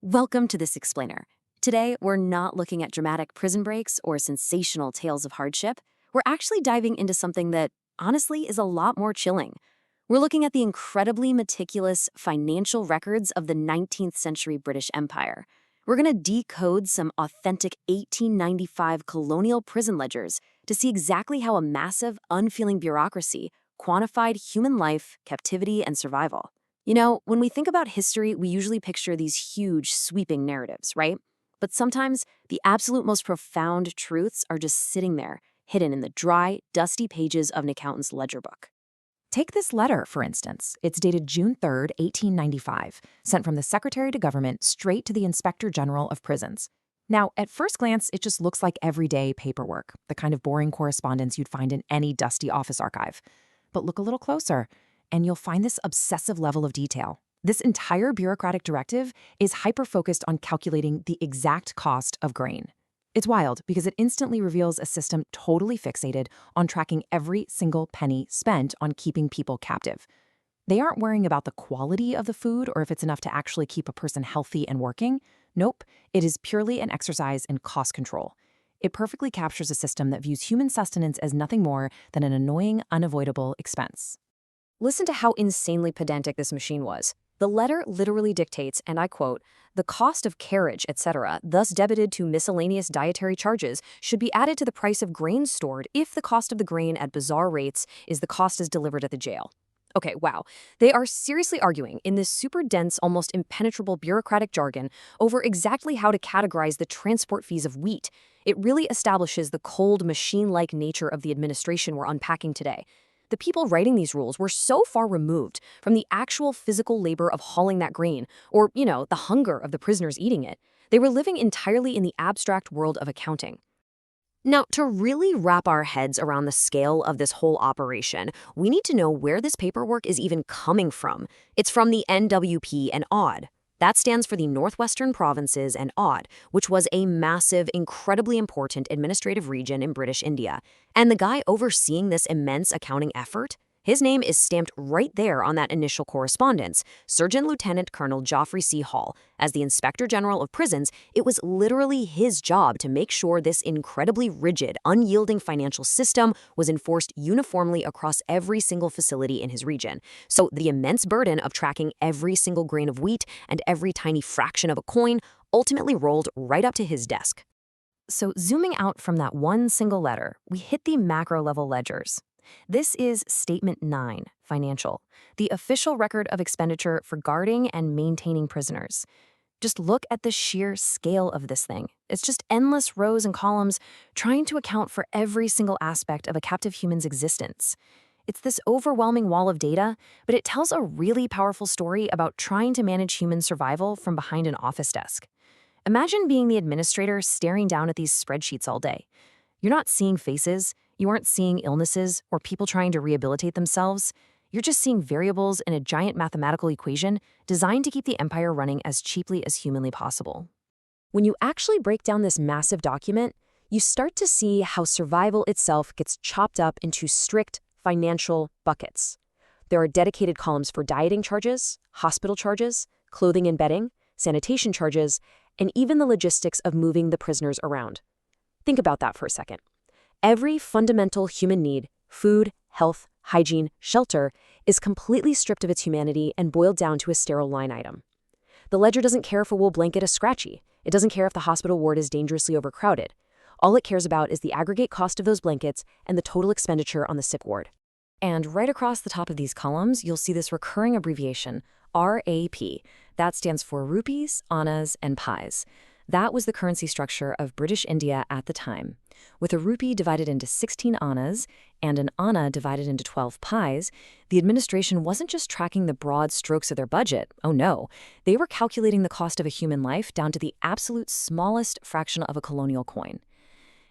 Welcome to This Explainer. Today, we're not looking at dramatic prison breaks or sensational tales of hardship. We're actually diving into something that, honestly, is a lot more chilling. We're looking at the incredibly meticulous financial records of the 19th century British Empire. We're going to decode some authentic 1895 colonial prison ledgers to see exactly how a massive, unfeeling bureaucracy quantified human life, captivity, and survival. You know, when we think about history, we usually picture these huge, sweeping narratives, right? But sometimes the absolute most profound truths are just sitting there, hidden in the dry, dusty pages of an accountant's ledger book. Take this letter, for instance. It's dated June 3rd, 1895, sent from the Secretary to Government straight to the Inspector General of Prisons. Now, at first glance, it just looks like everyday paperwork, the kind of boring correspondence you'd find in any dusty office archive. But look a little closer, and you'll find this obsessive level of detail. This entire bureaucratic directive is hyper-focused on calculating the exact cost of grain. It's wild because it instantly reveals a system totally fixated on tracking every single penny spent on keeping people captive. They aren't worrying about the quality of the food or if it's enough to actually keep a person healthy and working. Nope, it is purely an exercise in cost control. It perfectly captures a system that views human sustenance as nothing more than an annoying, unavoidable expense. Listen to how insanely pedantic this machine was. The letter literally dictates, and I quote, "The cost of carriage, etc., thus debited to miscellaneous dietary charges, should be added to the price of grain stored if the cost of the grain at bizarre rates is the cost as delivered at the jail." Okay, wow. They are seriously arguing in this super dense, almost impenetrable bureaucratic jargon over exactly how to categorize the transport fees of wheat. It really establishes the cold, machine-like nature of the administration we're unpacking today. The people writing these rules were so far removed from the actual physical labor of hauling that grain, or, the hunger of the prisoners eating it. They were living entirely in the abstract world of accounting. Now, to really wrap our heads around the scale of this whole operation, we need to know where this paperwork is even coming from. It's from the NWP and OD. That stands for the Northwestern Provinces and Odd, which was a massive, incredibly important administrative region in British India. And the guy overseeing this immense accounting effort, his name is stamped right there on that initial correspondence, Surgeon Lieutenant Colonel Geoffrey C. Hall. As the Inspector General of Prisons, it was literally his job to make sure this incredibly rigid, unyielding financial system was enforced uniformly across every single facility in his region. So the immense burden of tracking every single grain of wheat and every tiny fraction of a coin ultimately rolled right up to his desk. So zooming out from that one single letter, we hit the macro-level ledgers. This is Statement 9, Financial, the official record of expenditure for guarding and maintaining prisoners. Just look at the sheer scale of this thing. It's just endless rows and columns trying to account for every single aspect of a captive human's existence. It's this overwhelming wall of data, but it tells a really powerful story about trying to manage human survival from behind an office desk. Imagine being the administrator staring down at these spreadsheets all day. You're not seeing faces, you aren't seeing illnesses or people trying to rehabilitate themselves. You're just seeing variables in a giant mathematical equation designed to keep the empire running as cheaply as humanly possible. When you actually break down this massive document, you start to see how survival itself gets chopped up into strict financial buckets. There are dedicated columns for dieting charges, hospital charges, clothing and bedding, sanitation charges, and even the logistics of moving the prisoners around. Think about that for a second. Every fundamental human need, food, health, hygiene, shelter, is completely stripped of its humanity and boiled down to a sterile line item. The ledger doesn't care if a wool blanket is scratchy. It doesn't care if the hospital ward is dangerously overcrowded. All it cares about is the aggregate cost of those blankets and the total expenditure on the sick ward. And right across the top of these columns, you'll see this recurring abbreviation, RAP. That stands for rupees, annas, and pies. That was the currency structure of British India at the time. With a rupee divided into 16 annas and an anna divided into 12 pies, the administration wasn't just tracking the broad strokes of their budget. Oh no, they were calculating the cost of a human life down to the absolute smallest fraction of a colonial coin.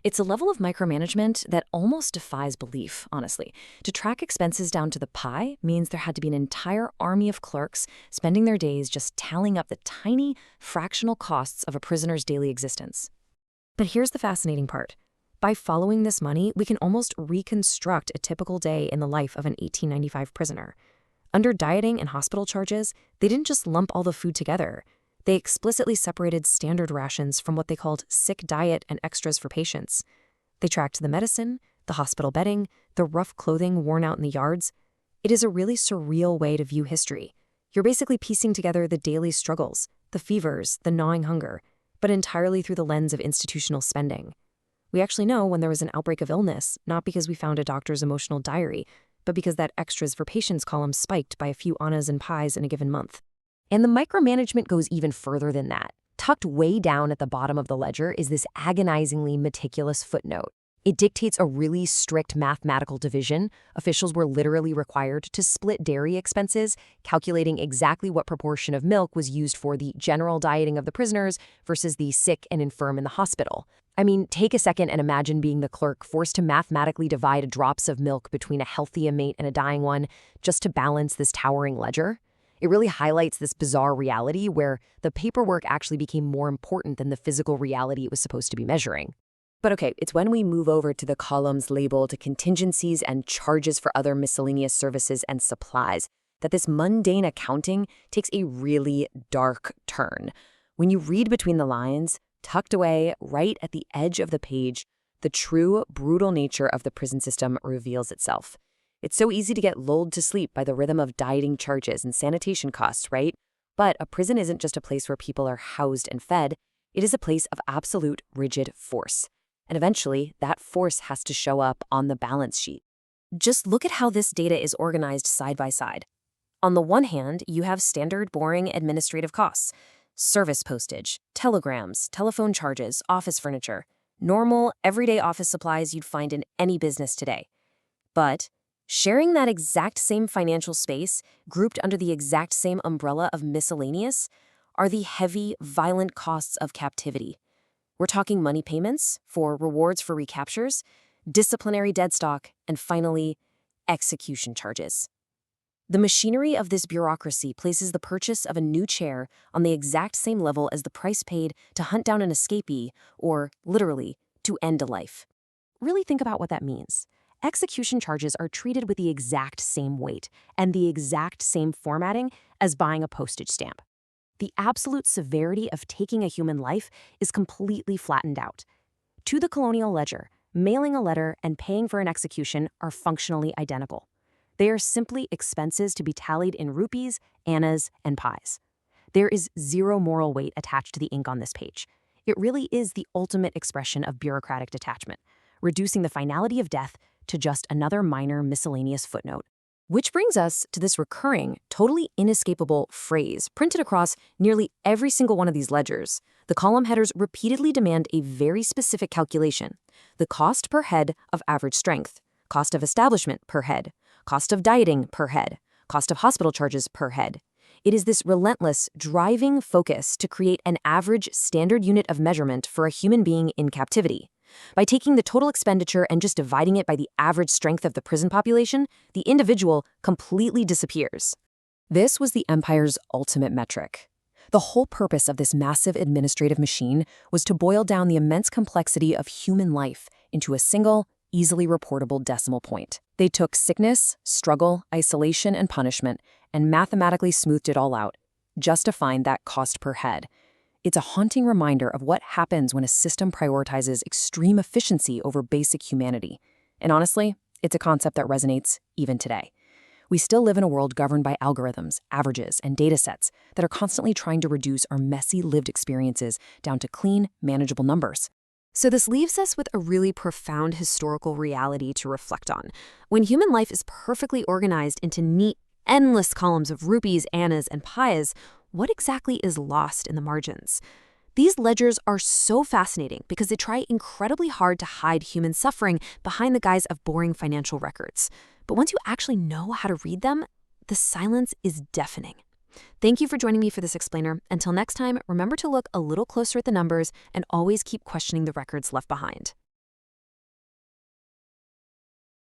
It's a level of micromanagement that almost defies belief, honestly. To track expenses down to the pie means there had to be an entire army of clerks spending their days just tallying up the tiny, fractional costs of a prisoner's daily existence. But here's the fascinating part. By following this money, we can almost reconstruct a typical day in the life of an 1895 prisoner. Under dieting and hospital charges, they didn't just lump all the food together. They explicitly separated standard rations from what they called sick diet and extras for patients. They tracked the medicine, the hospital bedding, the rough clothing worn out in the yards. It is a really surreal way to view history. You're basically piecing together the daily struggles, the fevers, the gnawing hunger, but entirely through the lens of institutional spending. We actually know when there was an outbreak of illness, not because we found a doctor's emotional diary, but because that extras for patients column spiked by a few annas and pies in a given month. And the micromanagement goes even further than that. Tucked way down at the bottom of the ledger is this agonizingly meticulous footnote. It dictates a really strict mathematical division. Officials were literally required to split dairy expenses, calculating exactly what proportion of milk was used for the general dieting of the prisoners versus the sick and infirm in the hospital. I mean, take a second and imagine being the clerk forced to mathematically divide drops of milk between a healthy inmate and a dying one just to balance this towering ledger. It really highlights this bizarre reality where the paperwork actually became more important than the physical reality it was supposed to be measuring. But okay, it's when we move over to the columns labeled contingencies and charges for other miscellaneous services and supplies that this mundane accounting takes a really dark turn. When you read between the lines, tucked away right at the edge of the page, the true, brutal nature of the prison system reveals itself. It's so easy to get lulled to sleep by the rhythm of dieting charges and sanitation costs, right? But a prison isn't just a place where people are housed and fed. It is a place of absolute, rigid force. And eventually, that force has to show up on the balance sheet. Just look at how this data is organized side by side. On the one hand, you have standard, boring administrative costs. Service postage, telegrams, telephone charges, office furniture. Normal, everyday office supplies you'd find in any business today. But sharing that exact same financial space, grouped under the exact same umbrella of miscellaneous, are the heavy, violent costs of captivity. We're talking money payments for rewards for recaptures, disciplinary deadstock, and finally, execution charges. The machinery of this bureaucracy places the purchase of a new chair on the exact same level as the price paid to hunt down an escapee, or, literally, to end a life. Really think about what that means. Execution charges are treated with the exact same weight and the exact same formatting as buying a postage stamp. The absolute severity of taking a human life is completely flattened out. To the Colonial ledger, mailing a letter and paying for an execution are functionally identical. They are simply expenses to be tallied in rupees, annas, and pies. There is zero moral weight attached to the ink on this page. It really is the ultimate expression of bureaucratic detachment, reducing the finality of death to just another minor miscellaneous footnote. Which brings us to this recurring, totally inescapable phrase printed across nearly every single one of these ledgers. The column headers repeatedly demand a very specific calculation: the cost per head of average strength, cost of establishment per head, cost of dieting per head, cost of hospital charges per head. It is this relentless, driving focus to create an average standard unit of measurement for a human being in captivity. By taking the total expenditure and just dividing it by the average strength of the prison population, the individual completely disappears. This was the empire's ultimate metric. The whole purpose of this massive administrative machine was to boil down the immense complexity of human life into a single, easily reportable decimal point. They took sickness, struggle, isolation, and punishment and mathematically smoothed it all out, just to find that cost per head. It's a haunting reminder of what happens when a system prioritizes extreme efficiency over basic humanity. And honestly, it's a concept that resonates even today. We still live in a world governed by algorithms, averages, and data sets that are constantly trying to reduce our messy lived experiences down to clean, manageable numbers. So this leaves us with a really profound historical reality to reflect on. When human life is perfectly organized into neat, endless columns of rupees, annas, and pies, what exactly is lost in the margins? These ledgers are so fascinating because they try incredibly hard to hide human suffering behind the guise of boring financial records. But once you actually know how to read them, the silence is deafening. Thank you for joining me for this explainer. Until next time, remember to look a little closer at the numbers and always keep questioning the records left behind.